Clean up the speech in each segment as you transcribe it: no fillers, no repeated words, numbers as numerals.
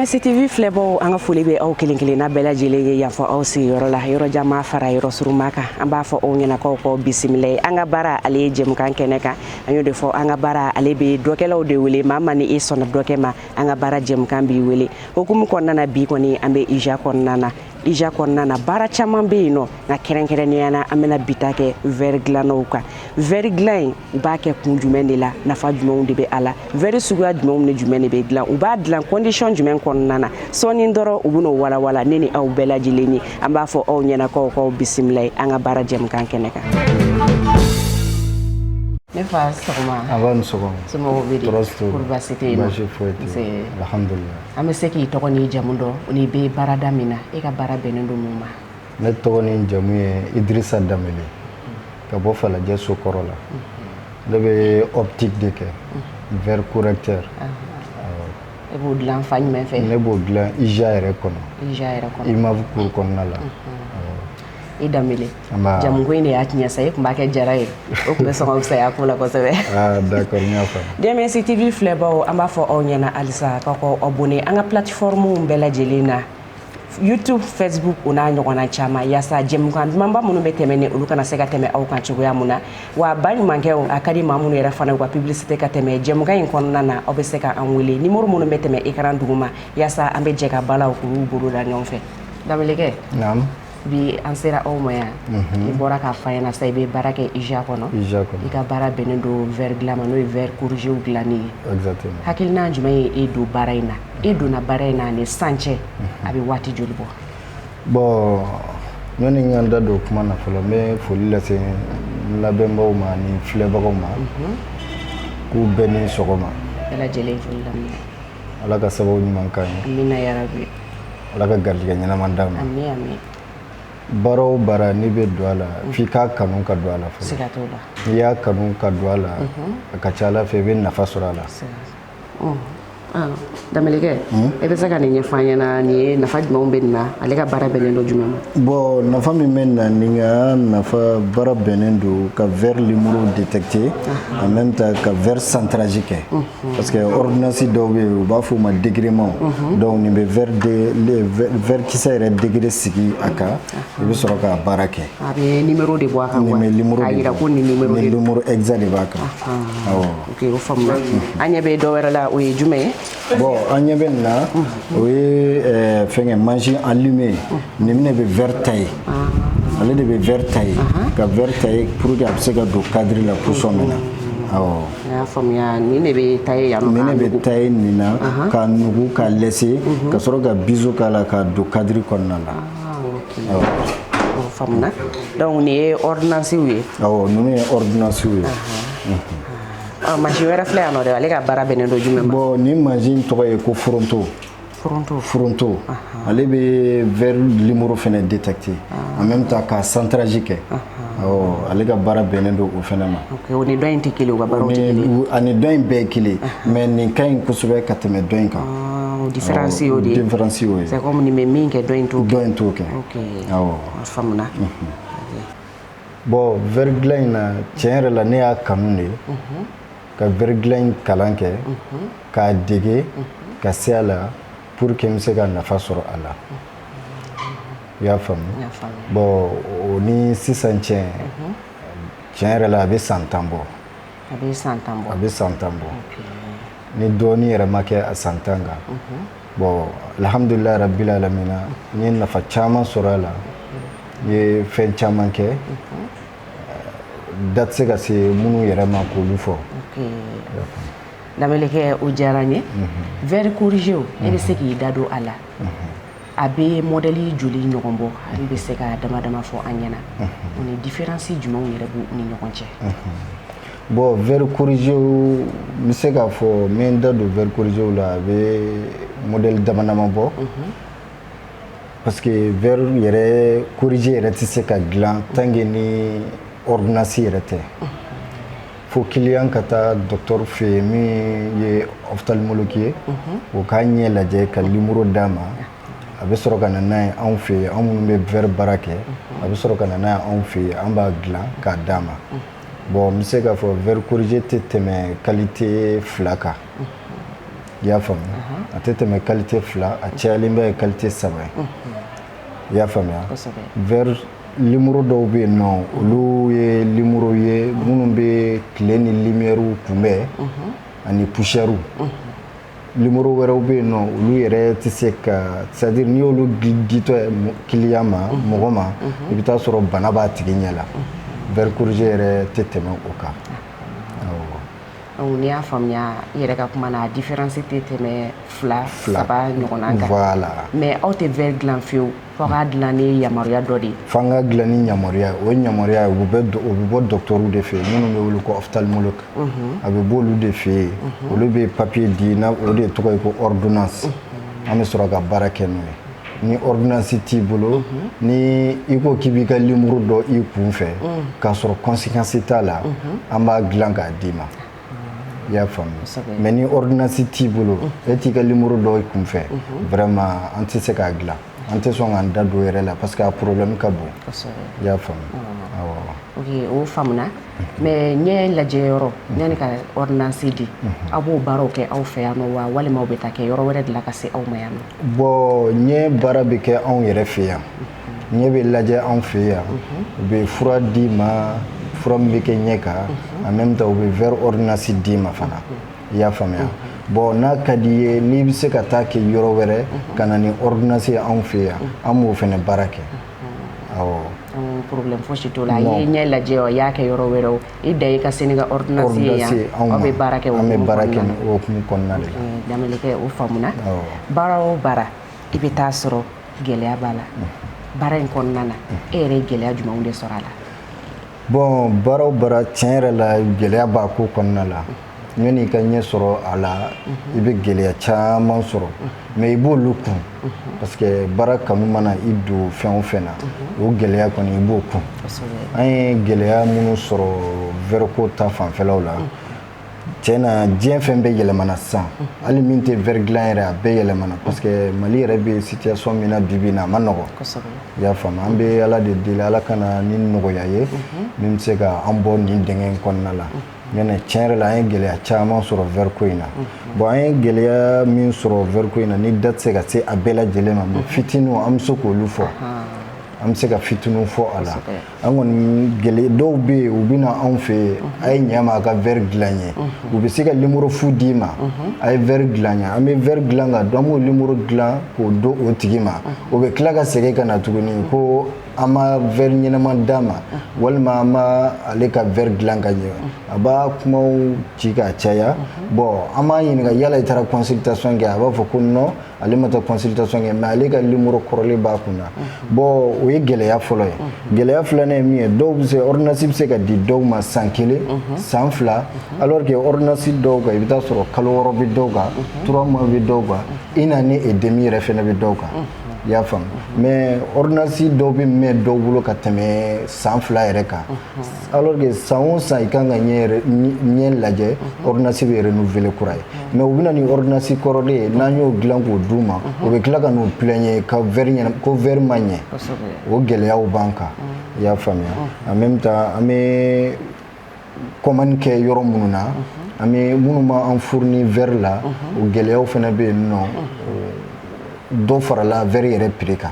DMS-TV filɛbagaw an ka foli bɛ aw kelen kelenna bɛɛ lajɛlen ye yan fɔ aw sigiyɔrɔ la yɔrɔ jama fara yɔrɔ suruma kan an b'a fɔ aw ɲɛna k'aw bisimila an ka baara ale ye jɛmukan kɛnɛ kan an y'o de fɔ an ka baara ale bɛ dɔkɛlaw de wele maa ma ni e sɔnna dɔkɛ ma an ka baara jɛmukan b'i wele hukumu kɔnɔna na bi kɔni an bɛ IJA kɔnɔna na baara caman bɛ yen nɔ nka kɛrɛnkɛrɛnnenya na an bɛna bita kɛ verre dilannaw kan verre dilan in u b'a kɛ kun jumɛn de la nafa jumɛnw de bɛ a la verre suguya jumɛnw ni jumɛn de bɛ dilan u b'a dilan condition jumɛn kɔnɔna na sɔɔni dɔrɔn u bɛn'o walawala ne ni aw bɛɛ lajɛlen ye an b'a fɔ aw ɲɛna k'aw bisimila an ka baara jɛmukan kɛnɛ kan. Ne fa sɔgɔma. Aba ni sɔgɔma. Somɔgɔw bɛ di? Kɔri baasi tɛ yen nɔ? Baasi foyi tɛ yen. Alhamdulilayi. An bɛ se k'i tɔgɔ n'i jamu dɔn ni bɛ baarada min na e ka baara bɛnnen don mun ma? Ne tɔgɔ ni jamu ye Idirisa Danbele ka bɔ Falajɛ Sokɔrɔ la. Ne bɛ optique de kɛ verre correcteur. E b'o dilan fan jumɛn fɛ? Ne b'o dilan IJA yɛrɛ kɔnɔ. IJA yɛrɛ kɔnɔ. IMAV cours kɔnɔna la. I Danbele jamu ko in de y'a tiɲɛ sa e tun b'a kɛ Jara ye o tun bɛ sɔn ka fisaya ko la kosɛbɛ. D'accord n y'a faamu. DMS-TV filɛbagaw an b'a fɔ aw ɲɛna halisa k'aw abonné an ka plateforme bɛɛ lajɛlen na YouTube, Facebook o n'a ɲɔgɔnna caman yaasa jɛmukan dumanba minnu bɛ tɛmɛ ni olu kana se ka tɛmɛ aw kan cogoya mun na wa baɲumankɛw a ka di maa minnu yɛrɛ fana u ka publicité ka tɛmɛ jɛmukan in kɔnɔna na aw bɛ se ka an wele numéro minnu bɛ tɛmɛ écran duguma yaasa an bɛ jɛ ka balaw k'olu bolo da ɲɔgɔn fɛ. Danbelekɛ. Naamu. Bi an sera aw ma yan i bɔra k'a fɔ an ɲɛna sa i bɛ baara kɛ IJA kɔnɔ i ka baara bɛnnen don verre dilan ma n'o ye verre corrigé dilanni ye. Exactement. Hakilina jumɛn ye e don baara in na e donna baara in na ni san cɛ a bɛ waati joli bɔ? Bon ɲɔni n ka n da don kuma na fɔlɔ n bɛ foli lase n lamɛnbagaw ma ni filɛbagaw ma k'u bɛɛ ni sɔgɔma. Bɛɛ lajɛlen foli daminɛ. Ala ka sababu ɲuman k'an ye. Amina yarabi. Ala ka garijɛgɛ ɲɛnama d'an ma. Ami ami. Baara o baara n'i bɛ don a la f'i k'a kanu ka don a la fɔlɔ. Siga t'o la. N'i y'a kanu ka don a la a ka ca Ala fɛ i bɛ nafa sɔrɔ a la. Danbelekɛ e bɛ se ka nin ɲɛfɔ an ɲɛna nin ye nafa jumɛnw bɛ nin na ale ka baara bɛnnen don jumɛn ma? Bon nafa min bɛ nin na nin ka nafa baara bɛnnen don ka verre numéro détecter en même temps ka verre centrage kɛ parce que ordonnance dɔw bɛ yen u b'a fɔ o ma dégrement donc nin bɛ verre kisɛ yɛrɛ degré sigi a kan i bɛ sɔrɔ k'a baara kɛ. A bɛ numéro de bɔ a kan wa? K'a yira ko nin numéro de don. Nin numéro exact de b'a kan. Awɔ. Ok o faamuna. An ɲɛ bɛ dɔ wɛrɛ la o ye jumɛn ye? Bon an ɲɛ bɛ nin na o ye fɛngɛ machine allumée nin ne bɛ verre tailler ale de bɛ verre tailler ka verre tailler pour que a bɛ se ka don cadre la position min na. Awɔ. N y'a faamuya nin de bɛ tailler yan nɔ. Nin ne bɛ tailler nin na k'a nugu k'a lɛse ka sɔrɔ ka biseau k'a la k'a don cadre kɔnɔna la. Awɔ. O faamuna donc nin ye ordonnance ye. Awɔ ninnu ye ordonnance ye. Machine wɛrɛ filɛ yan nɔ dɛ ale ka baara bɛnnen don jumɛn ma? Bon nin machine tɔgɔ ye ko foronto. Foronto ale bɛ verre numéro fɛnɛ détecter en même temps k'a centrage kɛ. Awɔ ale ka baara bɛnnen don o fɛnɛ ma. Ok o ni dɔ in tɛ kelen u ka baaraw tɛ kelen. Ani dɔ in bɛɛ ye kelen mais nin ka ɲi kosɛbɛ ka tɛmɛ dɔ in kan. Différence y'o de ye. Différence y'o ye. C'est comme nin bɛ min kɛ dɔ in t'o kɛ. Dɔ in t'o kɛ. Ok awɔ. A faamuna. Bon verre dilan in na tiɲɛ yɛrɛ la ne y'a kanu de ka verre dilan in kalan kɛ k'a dege ka se a la pour que n bɛ se ka nafa sɔrɔ a la. I y'a faamu? Bon o ni sisan cɛ tiɲɛ yɛrɛ la a bɛ san 10 bɔ. A bɛ san 10 bɔ. A bɛ san 10 bɔ. Ni dɔɔnin yɛrɛ ma kɛ a san 10 kan. Bon alhamdulilayi rabil alamina n ye nafa caman sɔrɔ a la. N ye fɛn caman kɛ da tɛ se ka se minnu yɛrɛ ma k'olu fɔ. Danbelekɛ o diyara n ye verre corrigé e bɛ se k'i da don a la a bɛ modèle joli ɲɔgɔn bɔ a bɛ se ka dama dama fɔ an ɲɛna o ni différence jumɛnw yɛrɛ b'u ni ɲɔgɔn cɛ? Bon verre corrigé n bɛ se k'a fɔ n bɛ n da don verre corrigé la a bɛ modèle dama dama bɔ parce que verre yɛrɛ corrigé yɛrɛ tɛ se ka dilan tant que ni ordonnance yɛrɛ tɛ. Fo client ka taa docteur fɛ yen min ye ophtalmologue ye o k'a ɲɛ lajɛ ka numéro d'a ma a bɛ sɔrɔ ka na n'a ye anw fɛ yen anw minnu bɛ verre baara kɛ a bɛ sɔrɔ ka na n'a ye anw fɛ yen an b'a dilan k'a d'a ma. Bon n bɛ se k'a fɔ verre corrigé tɛ tɛmɛ qualité 2 kan i y'a faamu a tɛ tɛmɛ qualité 2 a cayalen bɛ ye qualité 3 i y'a faamuya verre limuru dɔw bɛ yen nɔ olu ye limuru ye minnu bɛ tile ni lumière kunbɛn ani poussière limuru wɛrɛw bɛ yen nɔ olu yɛrɛ tɛ se ka c'est à dire n'i y'olu ditɔ client ma mɔgɔ ma i bɛ taa sɔrɔ bana b'a tigi ɲɛ la verre corrigé yɛrɛ tɛ tɛmɛ o kan. N'i y'a faamuya i yɛrɛ ka kuma na différence tɛ tɛmɛ 2 3 ɲɔgɔnna kan voilà mais aw tɛ verre dilan fiyewu fo k'a dilan ni yamaruya dɔ de ye f'an ka dilan ni yamaruya o ye yamaruya ye o bɛ bɔ docteurw de fɛ yen minnu bɛ wele ko ophtalmologue a bɛ bɔ olu de fɛ yen olu bɛ papier di o de tɔgɔ ye ko ordonnance an bɛ sɔrɔ ka baara kɛ n'o ye ni ordonnance t'i bolo ni i ko k'i b'i ka limuru dɔ i kun fɛ k'a sɔrɔ conséquence t'a la an b'a dilan k'a d'i ma. I y'a faamu mais ni ordonnance t'i bolo e t'i ka limuru dɔ i kun fɛ vraiment an tɛ se k'a dilan an tɛ sɔn k'an da don o yɛrɛ la parce que a problème ka bon i y'a faamu awɔ. Ok o faamuna mais ɲɛ lajɛyɔrɔ yanni ka ordonnance di aw b'o baaraw kɛ aw fɛ yan nɔ wa walima aw bɛ taa kɛ yɔrɔ wɛrɛ de la ka se aw ma yan nɔ. bon ɲɛ baara bɛ kɛ anw yɛrɛ fɛ yan ɲɛ bɛ lajɛ anw fɛ yan u bɛ fura d'i ma fura min bɛ kɛ ɲɛ kan en même temps u bɛ verre ordonnance d'i ma fana i y'a faamuya bon n'a ka di ye n'i bɛ se ka taa kɛ yɔrɔ wɛrɛ ka na ni ordonnance ye anw fɛ yan an b'o fana baara kɛ awɔ. problème fosi t'o la i ye ɲɛ lajɛ o i y'a kɛ yɔrɔ wɛrɛ o i dan ye ka se ni ka ordonnance ye yan aw bɛ baara kɛ o hukumu kɔnɔna de la. Danbelikɛ o faamuna baara o baara i bɛ taa sɔrɔ gɛlɛya b'a la baara in kɔnɔna na e yɛrɛ ye gɛlɛya jumɛnw de sɔrɔ a la. bon baara o baara tiɲɛ yɛrɛ la gɛlɛya b'a ko kɔnɔna la yanni i ka ɲɛ sɔrɔ a la i bɛ gɛlɛya caman sɔrɔ mais i b'olu kun parce que baara kanu mana i don fɛn o fɛn na o gɛlɛya kɔni i b'o kun an ye gɛlɛya minnu sɔrɔ verre ko ta fanfɛlaw la tiɲɛ na diɲɛ fɛn bɛɛ yɛlɛmana sisan hali min tɛ verre dilan yɛrɛ a bɛɛ yɛlɛmana parce que Mali yɛrɛ bɛ situation min na bi bi in na a ma nɔgɔn i y'a faamu an bɛ Ala de deli Ala ka na ni nɔgɔya ye min bɛ se ka an bɔ nin dingɛ in kɔnɔna la ɲɛnɛ tiɲɛ yɛrɛ la an ye gɛlɛya caman sɔrɔ verre ko in na bon an ye gɛlɛya min sɔrɔ verre ko in na ni da tɛ se ka se a bɛɛ lajɛlen ma mais fitininw an bɛ se k'olu fɔ an bɛ se ka fitininw fɔ a la an kɔni gɛlɛya dɔw bɛ yen u bɛ na anw fɛ yen a ye ɲɛ ma a ka verre dilan ye u bɛ se ka limuru fu d'i ma a ye verre dilan ye an bɛ verre dilan ka don an b'o limuru dilan k'o don o tigi ma o bɛ tila ka segin ka na tuguni ko an ma verre ɲɛnama d'a ma walima an ma ale ka verre dilan ka ɲɛ a b'a kumaw ci ka caya bon an b'a ɲininka yala i taara consultation kɛ a b'a fɔ ko non ale ma taa consultation kɛ mais ale ka limuru kɔrɔlen b'a kun na bon o ye gɛlɛya fɔlɔ ye gɛlɛya filanan ye min ye dɔw bɛ se ordonnance bɛ se ka di dɔw ma san 1 san 2 alors que ordonnance dɔw kan i bɛ taa sɔrɔ kalo 6 bɛ dɔw kan 3 mois bɛ dɔw kan 1 année et demi yɛrɛ fana bɛ dɔw kan i y'a faamu mais ordonnance dɔw bɛ mɛn dɔw bolo ka tɛmɛ san 2 yɛrɛ kan alors que san o san i kan ka ɲɛ lajɛ ordonnance bɛ renouveler kura ye mais u bɛ na ni ordonnance kɔrɔlen ye n'an y'o dilan k'o d'u ma o bɛ tila ka n'o plaigner ko verre ma ɲɛ o gɛlɛyaw b'an kan i y'a faamuya en même temps an bɛ commande kɛ yɔrɔ minnu na an bɛ minnu b'an fournir verre la o gɛlɛyaw fana bɛ yen nɔ dɔ farala verre yɛrɛ prix kan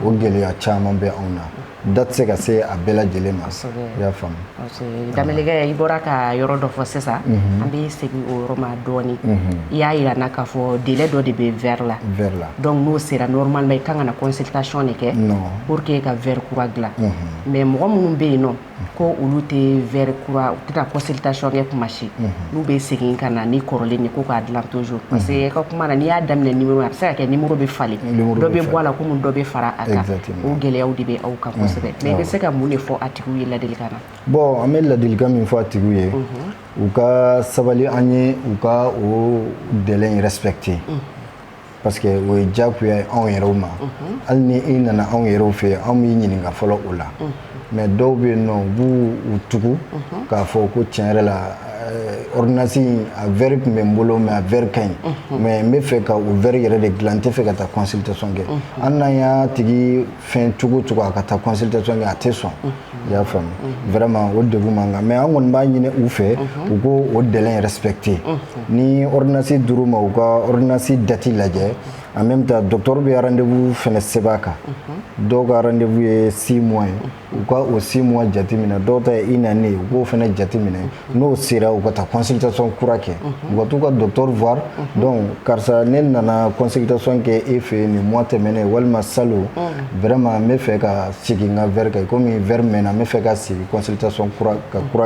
o gɛlɛya caman bɛ anw na da tɛ se ka se a bɛɛ lajɛlen ma i y'a faamu. Danbelikɛ i bɔra ka yɔrɔ dɔ fɔ sisan an bɛ segin o yɔrɔ ma dɔɔni i y'a yira n na k'a fɔ délai dɔ de bɛ verre la donc n'o sera normalement i kan ka na consultation de kɛ pour que ka verre kura dilan mais mɔgɔ minnu bɛ yen nɔ ko olu tɛ verre kura u tɛ consultation kɛ kuma si n'u bɛ segin ka na ni kɔrɔlen ye ko k'a dilan toujours parce que ka kuma na n'i y'a daminɛ numéro a bɛ se ka kɛ numéro bɛ falen dɔ bɛ bɔ a la komi dɔ bɛ fara a kan o gɛlɛyaw de bɛ aw kan kosɛbɛ mais i bɛ se ka mun de fɔ a tigiw ye ladilikan na. bon an bɛ ladilikan min fɔ a tigiw ye u ka sabali an ye u ka o délai in respecter parce que o ye diyagoya ye anw yɛrɛw ma hali ni i nana anw yɛrɛw fɛ yen anw b'i ɲininka fɔlɔ o la mais dɔw bɛ yen nɔ u b'u tugu k'a fɔ ko tiɲɛ yɛrɛ la ordonnance a verre kun bɛ n bolo mais a verre ka ɲi mais n bɛ fɛ ka o verre yɛrɛ de dilan n tɛ fɛ ka taa consultation kɛ an n'an y'a tigi fɛn cogo cogo a ka taa consultation kɛ a tɛ sɔn i y'a faamu vraiment o degun man kan mais an kɔni b'a ɲini u fɛ u ko o délai respecté ni ordonnance dir'u ma u ka ordonnance date lajɛ en même temps docteur bɛ rendez-vous fɛnɛ sɛbɛn a kan dɔw ka rendez-vous ye 6 mois ye u ka o 6 mois jate minɛ dɔw ta ye 1 année u k'o fɛnɛ jate minɛ n'o sera u ka taa consultation kura kɛ u ka t'u ka docteur voir donc karisa ne nana consultation kɛ e fɛ nin mois tɛmɛnen walima salon vraiment n bɛ fɛ ka segin n ka verre kan komi verre mɛnna n bɛ fɛ ka segin consultation kura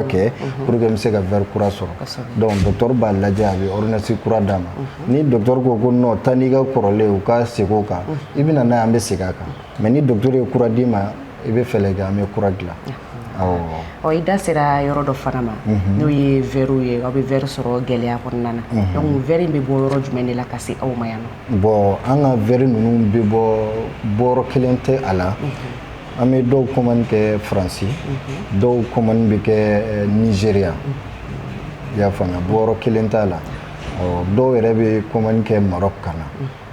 kɛ pour que n bɛ se ka verre kura sɔrɔ donc docteur b'a lajɛ a bɛ ordonnance kura d'a ma ni docteur ko ko non taa n'i ka kɔrɔlen u ka segin o kan i bɛ na n'a ye an bɛ segin a kan mais ni docteur ye kura d'i ma i bɛ fɛlɛ kɛ an bɛ kura dilan i da sera yɔrɔ dɔ fana ma n'o ye verre ye aw bɛ verre sɔrɔ gɛlɛya kɔnɔna na donc verre in bɛ bɔ yɔrɔ jumɛn de la ka se aw ma yan nɔ bon an ka verre ninnu bɛ bɔ bɔrɔ kelen tɛ a la an bɛ dɔw commande kɛ Faransi dɔw commande bɛ kɛ Nigeria i y'a faamuya bɔrɔ kelen t'a la dɔw yɛrɛ bɛ commande kɛ Maroc ka na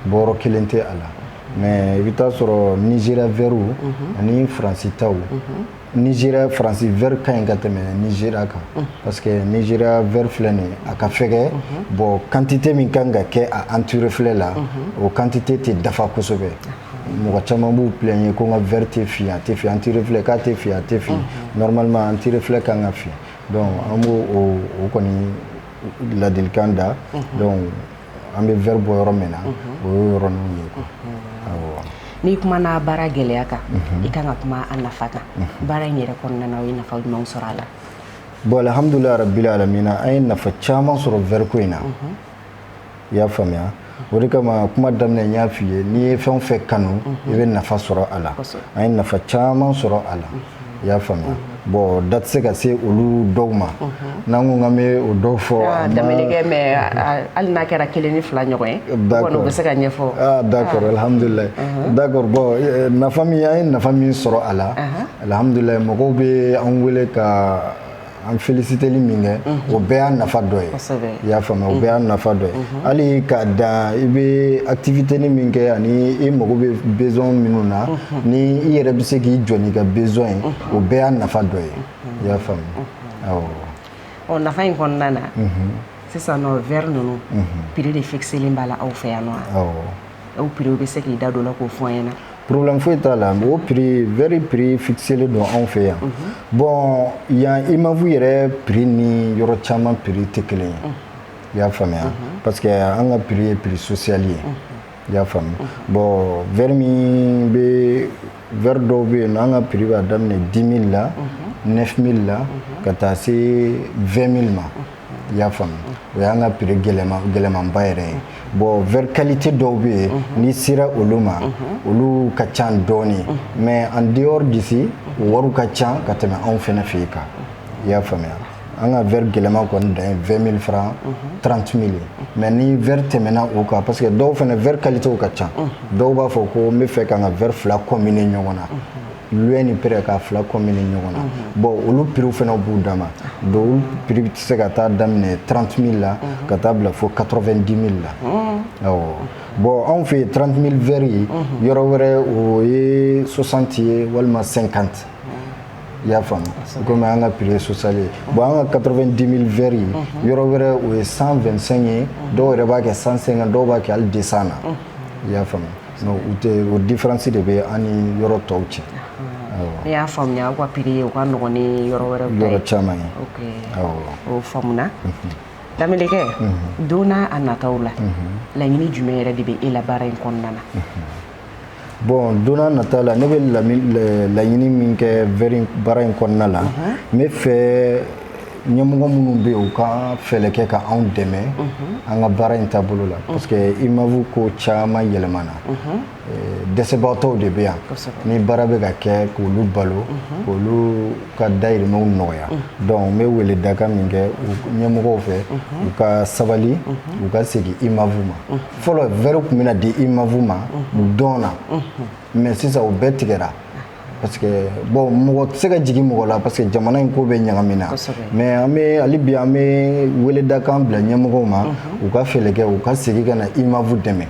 bɔrɔ kelen tɛ a la mais i bɛ taa sɔrɔ Nigeria verre ani Faransi taw Nigeria Faransi verre ka ɲi ka tɛmɛ Nigeria kan parce que Nigeria verre filɛ nin a ka fɛgɛ bon quantité min kan ka kɛ a anti-reflet la o quantité tɛ dafa kosɛbɛ mɔgɔ caman b'u plaigner ko n ka verre tɛ fin a tɛ fin anti-reflet k'a tɛ fin a tɛ fin normalement anti-reflet kan ka fin donc an b'o o kɔni ladilikan da donc an bɛ verre bɔ yɔrɔ min na o ye yɔrɔnin ye quoi n'i kumana baara gɛlɛya kan i kan ka kuma a nafa kan baara in yɛrɛ kɔnɔna na o ye nafa jumɛnw sɔrɔ a la bon alhamdulilayi rabbil alamin an ye nafa caman sɔrɔ verre ko in na i y'a faamuya o de kama kuma daminɛ n y'a f'i ye n'i ye fɛn o fɛn kanu i bɛ nafa sɔrɔ a la an ye nafa caman sɔrɔ a la i y'a faamuya bon da tɛ se ka se olu dɔw ma n'an ko k'an bɛ o dɔw fɔ daminɛkɛ mais hali n'a kɛra 1 ni 2 ɲɔgɔn ye kɔni u bɛ se ka ɲɛfɔ d'accord alhamdulilayi d'accord bon nafa min an ye nafa min sɔrɔ a la alhamdulilayi mɔgɔw bɛ an wele ka an féliciteli min kɛ o bɛɛ y'a nafa dɔ ye i y'a faamuya o bɛɛ y'a nafa dɔ ye hali k'a dan i bɛ activité min kɛ ani i mago bɛ besoin minnu na ni i yɛrɛ bɛ se k'i jɔ n'i ka besoin ye o bɛɛ y'a nafa dɔ ye i y'a faamuya awɔ nafa in kɔnɔna na sisan nɔ verre ninnu prix de fixelen b'a la aw fɛ yan nɔ aw prix bɛ se k'i da don la k'o fɔ an ɲɛna problème foyi t'a la o prix verre prix fixé don anw fɛ yan bon yan imavu yɛrɛ prix ni yɔrɔ caman prix tɛ kelen ye i y'a faamuya parce que an ka prix ye prix social ye i y'a faamu bon verre min bɛ verre dɔw bɛ yen an ka prix b'a daminɛ 10 000 la 9 000 la ka taa se 20 000 ma i y'a faamu o y'an ka prix gɛlɛmanba yɛrɛ ye bon verre qualité dɔw bɛ yen n'i sera olu ma olu ka ca dɔɔnin mais en dehors d'ici o wariw ka ca ka tɛmɛ anw fɛnɛ fɛ yen kan i y'a faamuya an ka verre gɛlɛman kɔni dan ye 20 000 francs 30 000 mais ni verre tɛmɛna o kan parce que dɔw fɛnɛ verre qualité ka ca dɔw b'a fɔ ko n bɛ fɛ ka n ka verre 2 combiner ɲɔgɔn na loyer ni prix ka 2 combiner ɲɔgɔn na bon olu prix fɛnɛ b'u dama donc olu prix tɛ se ka taa daminɛ 30 000 la ka taa bila fo 90 000 la awɔ bon anw fɛ yen 30 000 verre ye yɔrɔ wɛrɛ o ye 60 ye walima 50 i y'a faamu komi an ka prix ye social ye bon an ka 90 000 verre ye yɔrɔ wɛrɛ o ye 125 ye dɔw yɛrɛ b'a kɛ 150 dɔw b'a kɛ hali 200 na i y'a faamu non u tɛ o différence de bɛ an ni yɔrɔ tɔw cɛ ne y'a faamuya aw ka prix ye o ka nɔgɔn ni yɔrɔ wɛrɛw ta ye yɔrɔ caman ye o faamuna Damilikɛ don n'a nataw la laɲini jumɛn yɛrɛ de bɛ e la baara in kɔnɔna na bon don n'a nataw la ne bɛ laɲini min kɛ baara in kɔnɔna la n bɛ fɛ ɲɛmɔgɔ minnu bɛ yen u ka fɛɛrɛ kɛ ka anw dɛmɛ an ka baara in taabolo la parce que imavu ko caman yɛlɛmana dɛsɛbagatɔw de bɛ yan ni baara bɛ ka kɛ k'olu balo k'olu ka dahirimɛw nɔgɔya donc n bɛ wele dakan min kɛ ɲɛmɔgɔw fɛ u ka sabali u ka segin imavu ma fɔlɔ verre tun bɛna di imavu ma dɔn na mais sisan o bɛɛ tigɛra parce que bon mɔgɔ tɛ se ka jigin mɔgɔ la parce que jamana in ko bɛ ɲagami na mais an bɛ hali bi an bɛ weledakan bila ɲɛmɔgɔw ma u ka fɛɛrɛ kɛ u ka segin ka na IMAV dɛmɛ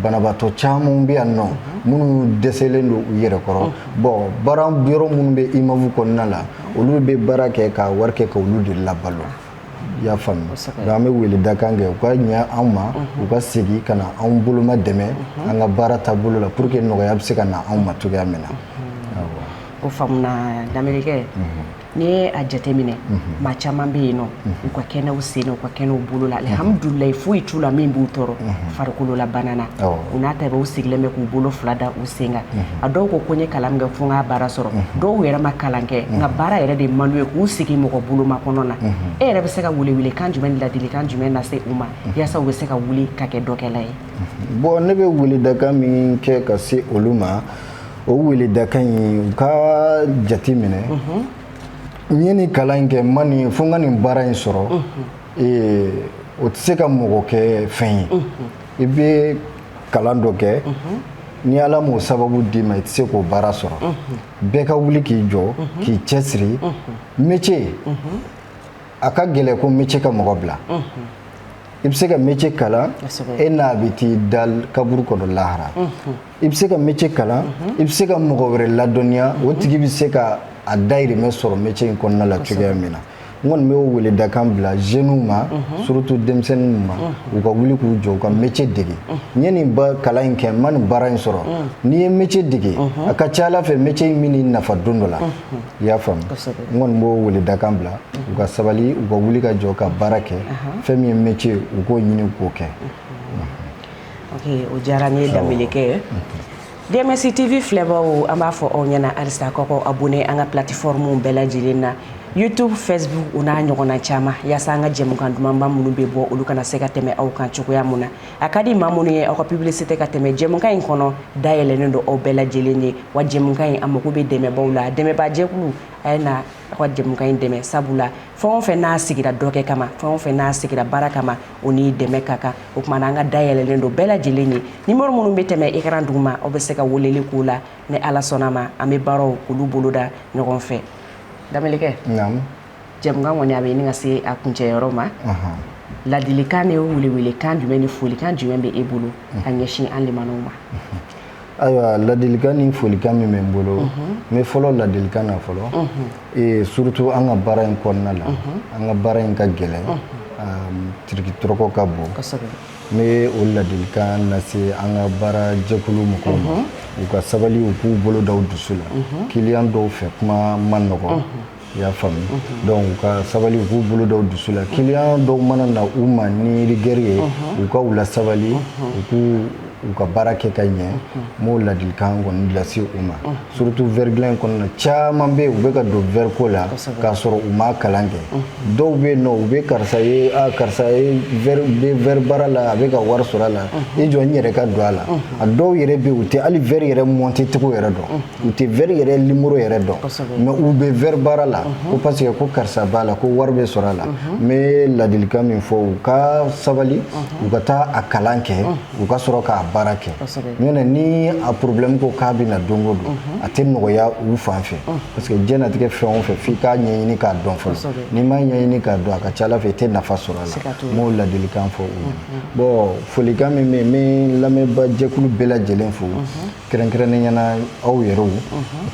banabaatɔ caman bɛ yan nɔ minnu dɛsɛlen don u yɛrɛ kɔrɔ bon baara yɔrɔ minnu bɛ IMAV kɔnɔna la olu bɛ baara kɛ ka wari kɛ ka olu de labalo i y'a faamu donc an bɛ weledakan kɛ u ka ɲɛ anw ma u ka segin ka na anw boloma dɛmɛ an ka baara taabolo la pour que nɔgɔya bɛ se ka na anw ma cogoya min na o faamuna Damelikɛ n'i ye a jateminɛ maa caman bɛ yen nɔ u ka kɛnɛw sen u ka kɛnɛw bolo la alhamdulilayi foyi t'u la min b'u tɔɔrɔ farikolo la bana na u n'a ta bɛ u sigilen bɛ k'u bolo fila da u sen kan a dɔw ko n ye kalan min kɛ fo n k'a baara sɔrɔ dɔw yɛrɛ ma kalan kɛ nka baara yɛrɛ de man d'u ye k'u sigi mɔgɔ boloma kɔnɔ na e yɛrɛ bɛ se ka welewelekan jumɛn ni ladilikan jumɛn lase u ma yaasa u bɛ se ka wuli ka kɛ dɔkɛla ye bon ne bɛ weledakan min kɛ ka se olu ma o weledakan in u ka jate minɛ n ye nin kalan in kɛ mani fo n ka nin baara in sɔrɔ o tɛ se ka mɔgɔ kɛ fɛn ye i bɛ kalan dɔ kɛ ni Ala m'o sababu d'i ma i tɛ se k'o baara sɔrɔ bɛɛ ka wuli k'i jɔ k'i cɛsiri métier a ka gɛlɛn ko métier ka mɔgɔ bila i bɛ se ka métier kalan e n'a bɛ t'i da kaburu kɔnɔ lahara i bɛ se ka métier kalan i bɛ se ka mɔgɔ wɛrɛ ladɔnniya o tigi bɛ se ka a dayirimɛ sɔrɔ métier in kɔnɔna la cogoya min na n kɔni bɛ weledakan bila jeunes ma surtout denmisɛnninw ma u ka wuli k'u jɔ u ka métier dege n ye nin kalan in kɛ n ma nin baara in sɔrɔ n'i ye métier dege a ka ca Ala fɛ métier in bɛ n'i nafa don dɔ la i y'a faamu n kɔni b'o weledakan bila u ka sabali u ka wuli ka jɔ ka baara kɛ fɛn min ye métier u k'o ɲini k'o kɛ ok o diyara n ye Damelikɛ DMS TV filɛbagaw an b'a fɔ aw ɲɛna halisa k'aw abonné an ka plateforme bɛɛ lajɛlen na YouTube, Facebook o n'a ɲɔgɔnna caman yaasa an ka jɛmukan dumanba minnu bɛ bɔ olu kana se ka tɛmɛ aw kan cogoya mun na a ka di maa minnu ye aw ka publicité ka tɛmɛ jɛmukan in kɔnɔ dayɛlɛnnen don aw bɛɛ lajɛlen ye wa jɛmukan in a mago bɛ dɛmɛbaw la dɛmɛbaa jɛkulu a ye na aw ka jɛmukan in dɛmɛ sabula fɛn o fɛn n'a sigira dɔ kɛ kama fɛn o fɛn n'a sigira baara kama o ni dɛmɛ ka kan o tuma na an ka dayɛlɛnnen don bɛɛ lajɛlen ye numéro minnu bɛ tɛmɛ écran duguma aw bɛ se ka weleli k'o la ni Ala sɔnna ma an bɛ baaraw k'olu boloda ɲɔgɔn fɛ Damelikɛ jɛmukan kɔni a bɛ ɲini ka se a kuncɛyɔrɔ ma ladilikan ni welewelekan jumɛn ni folikan jumɛn bɛ e bolo ka ɲɛsin an limanaw ma ayiwa ladilikan ni folikan min bɛ n bolo n bɛ fɔlɔ ladilikan na fɔlɔ surtout an ka baara in kɔnɔna la an ka baara in ka gɛlɛn tiriki-tɔrɔkɔ ka bon n bɛ o ladilikan lase an ka baara jɛkulu mɔgɔw ma u ka sabali u k'u bolo da u dusu la client dɔw fɛ kuma ma nɔgɔn i y'a faamu donc u ka sabali u k'u bolo da u dusu la client dɔw mana na u ma ni rigueur ye u ka u la sabali u k'u u ka baara kɛ ka ɲɛ n b'o ladilikan kɔni lase u ma surtout verre dilan in kɔnɔna caman bɛ yen u bɛ ka don verre ko la k'a sɔrɔ u ma kalan kɛ dɔw bɛ yen nɔ u bɛ karisa ye karisa ye verre baara la a bɛ ka wari sɔrɔ a la i jɔ n yɛrɛ ka don a la a dɔw yɛrɛ bɛ yen u tɛ hali verre yɛrɛ monter cogo yɛrɛ dɔn u tɛ verre yɛrɛ numéro yɛrɛ dɔn mais u bɛ verre baara la ko parce que ko karisa b'a la ko wari bɛ sɔrɔ a la n bɛ ladilikan min fɔ u ka sabali u ka taa a kalan kɛ u ka sɔrɔ k'a baara kɛ ɲɔnɛ ni a problème ko k'a bɛ na don o don a tɛ nɔgɔya u fan fɛ parce que diɲɛlatigɛ fɛn o fɛn f'i k'a ɲɛɲini k'a dɔn fɔlɔ n'i m'a ɲɛɲini k'a dɔn a ka ca Ala fɛ i tɛ nafa sɔrɔ a la n b'o ladilikan fɔ u ye bon folikan min bɛ yen n bɛ lamɛnba jɛkulu bɛɛ lajɛlen fo kɛrɛnkɛrɛnnen ɲɛna aw yɛrɛw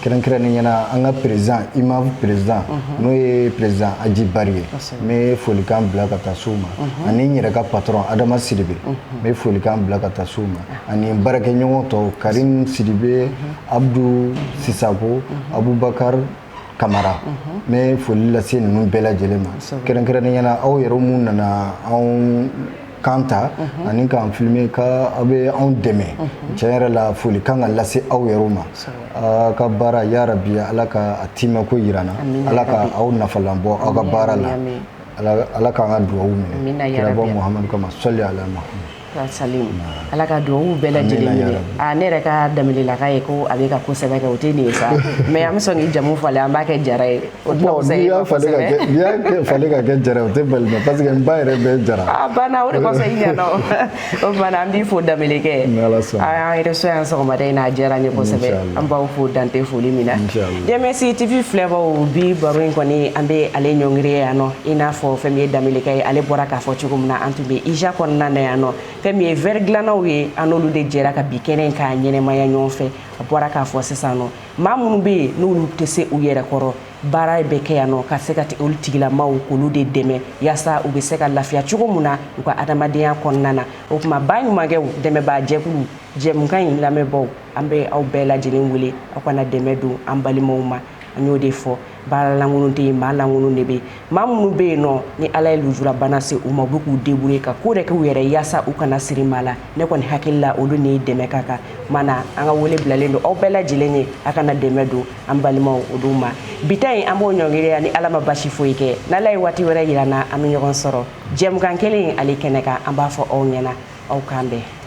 kɛrɛnkɛrɛnnen ɲɛna an ka président IMAV président n'o ye président Aji Bari ye n bɛ folikan bila ka taa s'u ma ani n yɛrɛ ka patron Adama Sidibe n bɛ folikan bila ka taa s'u ma ani baarakɛɲɔgɔn tɔw Karim Sidibe Abdou Sisako Abubakar Kamara n bɛ foli lase ninnu bɛɛ lajɛlen ma kɛrɛnkɛrɛnnen ɲɛna aw yɛrɛ mun nana anw kan ta ani k'an filmer ka aw bɛ anw dɛmɛ tiɲɛ yɛrɛ la foli kan ka lase aw yɛrɛ ma aw ka baara ya Rabi Ala ka a tiimako jira n na Ala ka aw nafalan bɔ aw ka baara la Ala k'an ka dugawu minɛ kirabɔ Muhamadu kama sɔli ala Muhamadu salim ala ka duwawu bɛɛ lajɛlen minɛ ne yɛrɛ ka daminɛlaka ye ko a bɛ ka kosɛbɛ kɛ o tɛ nin ye sa mais an bɛ sɔn k'i jamu falen an b'a kɛ jara ye o tɛna fisa e ma kosɛbɛ n'i y'a falen ka kɛ jara o tɛ bali ma parce que n ba yɛrɛ bɛ jara banna o de kɔsɔn i ɲɛna o tuma an b'i fo daminɛkɛ an yɛrɛ so yan sɔgɔmada in na a diyara n ye kosɛbɛ an b'aw fo dante foli min na DMS TV filɛbaw bi baro in kɔni an bɛ ale ɲɔngiri yan nɔ i n'a fɔ fɛn min ye daminɛkɛ ye ale bɔra k'a fɔ cogo min na an tun bɛ IJA kɔnɔna na yan nɔ fɛn min ye verre dilannaw ye an n'olu de jɛra ka bi kɛnɛ in k'a ɲɛnɛmaya ɲɔgɔn fɛ a bɔra k'a fɔ sisan nɔ maa minnu bɛ yen n'olu tɛ se u yɛrɛ kɔrɔ baara bɛ kɛ yan nɔ ka se ka olu tigilamaw k'olu de dɛmɛ yaasa u bɛ se ka lafiya cogo min na u ka adamadenya kɔnɔna na o tuma ba ɲumankɛw dɛmɛbaa jɛkulu jɛmukan in lamɛnbaw an bɛ aw bɛɛ lajɛlen wele aw kana dɛmɛ don an balimaw ma an y'o de fɔ baara lankolon tɛ yen maa lankolon de bɛ yen maa minnu bɛ yen nɔ ni ala ye lujurabana se u ma u bɛ k'u débrouiller ka ko de kɛ u yɛrɛ yaasa u kana siri maa la ne kɔni hakili la olu ni dɛmɛ ka kan mana an ka wele bilalen don aw bɛɛ lajɛlen ye a kana dɛmɛ don an balimaw olu ma bi ta in an b'o ɲɔngiriya ni ala ma basi foyi kɛ n'ala ye waati wɛrɛ yira n na an bɛ ɲɔgɔn sɔrɔ jɛmukan kelen ale kɛnɛ kan an b'a fɔ aw ɲɛna aw k'an bɛn